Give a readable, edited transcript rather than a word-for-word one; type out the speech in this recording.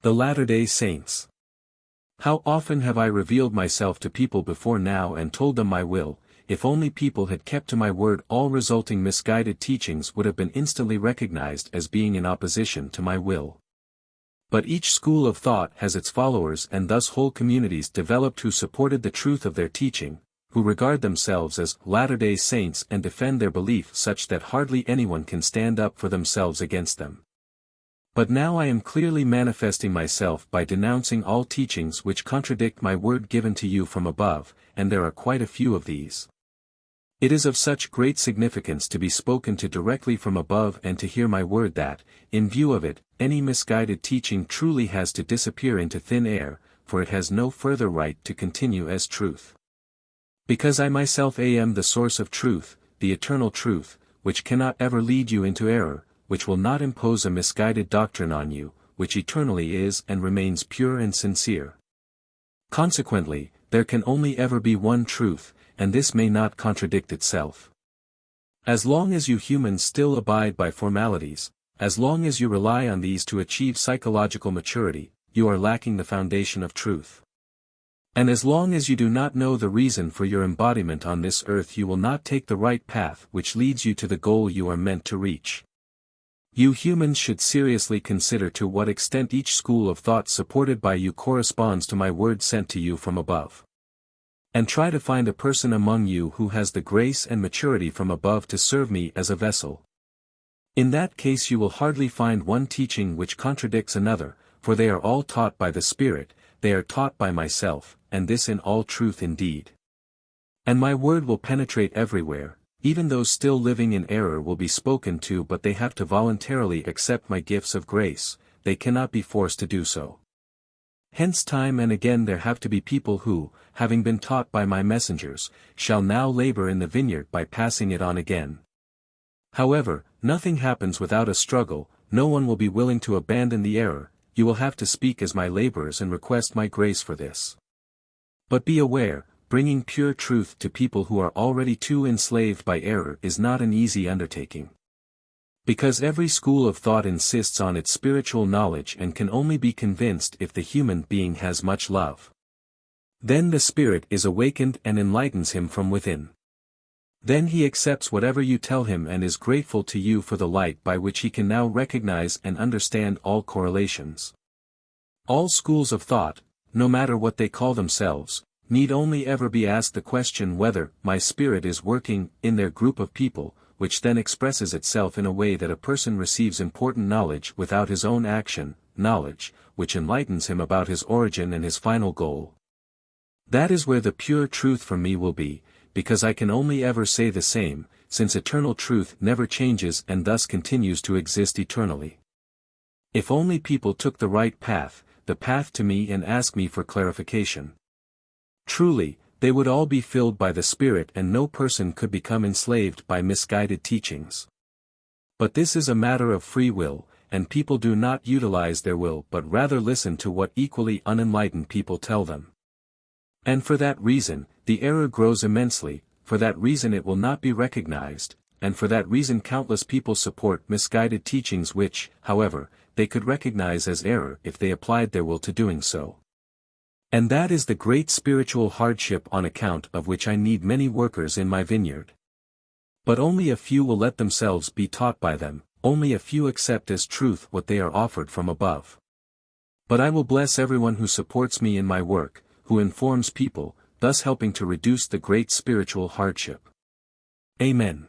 The Latter-day Saints. How often have I revealed myself to people before now and told them my will? If only people had kept to my word, all resulting misguided teachings would have been instantly recognized as being in opposition to my will. But each school of thought has its followers, and thus whole communities developed who supported the truth of their teaching, who regard themselves as Latter-day Saints and defend their belief such that hardly anyone can stand up for themselves against them. But now I am clearly manifesting myself by denouncing all teachings which contradict my word given to you from above, and there are quite a few of these. It is of such great significance to be spoken to directly from above and to hear my word that, in view of it, any misguided teaching truly has to disappear into thin air, for it has no further right to continue as truth. Because I myself am the source of truth, the eternal truth, which cannot ever lead you into error, which will not impose a misguided doctrine on you, which eternally is and remains pure and sincere. Consequently, there can only ever be one truth, and this may not contradict itself. As long as you humans still abide by formalities, as long as you rely on these to achieve psychological maturity, you are lacking the foundation of truth. And as long as you do not know the reason for your embodiment on this earth, you will not take the right path which leads you to the goal you are meant to reach. You humans should seriously consider to what extent each school of thought supported by you corresponds to my word sent to you from above. And try to find a person among you who has the grace and maturity from above to serve me as a vessel. In that case you will hardly find one teaching which contradicts another, for they are all taught by the Spirit, they are taught by myself, and this in all truth indeed. And my word will penetrate everywhere. Even those still living in error will be spoken to, but they have to voluntarily accept my gifts of grace, they cannot be forced to do so. Hence time and again there have to be people who, having been taught by my messengers, shall now labor in the vineyard by passing it on again. However, nothing happens without a struggle, no one will be willing to abandon the error, you will have to speak as my laborers and request my grace for this. But be aware, bringing pure truth to people who are already too enslaved by error is not an easy undertaking. Because every school of thought insists on its spiritual knowledge and can only be convinced if the human being has much love. Then the Spirit is awakened and enlightens him from within. Then he accepts whatever you tell him and is grateful to you for the light by which he can now recognize and understand all correlations. All schools of thought, no matter what they call themselves, need only ever be asked the question whether my Spirit is working in their group of people, which then expresses itself in a way that a person receives important knowledge without his own action, knowledge, which enlightens him about his origin and his final goal. That is where the pure truth from me will be, because I can only ever say the same, since eternal truth never changes and thus continues to exist eternally. If only people took the right path, the path to me, and asked me for clarification. Truly, they would all be filled by the Spirit and no person could become enslaved by misguided teachings. But this is a matter of free will, and people do not utilize their will but rather listen to what equally unenlightened people tell them. And for that reason, the error grows immensely, for that reason it will not be recognized, and for that reason countless people support misguided teachings which, however, they could recognize as error if they applied their will to doing so. And that is the great spiritual hardship on account of which I need many workers in my vineyard. But only a few will let themselves be taught by them, only a few accept as truth what they are offered from above. But I will bless everyone who supports me in my work, who informs people, thus helping to reduce the great spiritual hardship. Amen.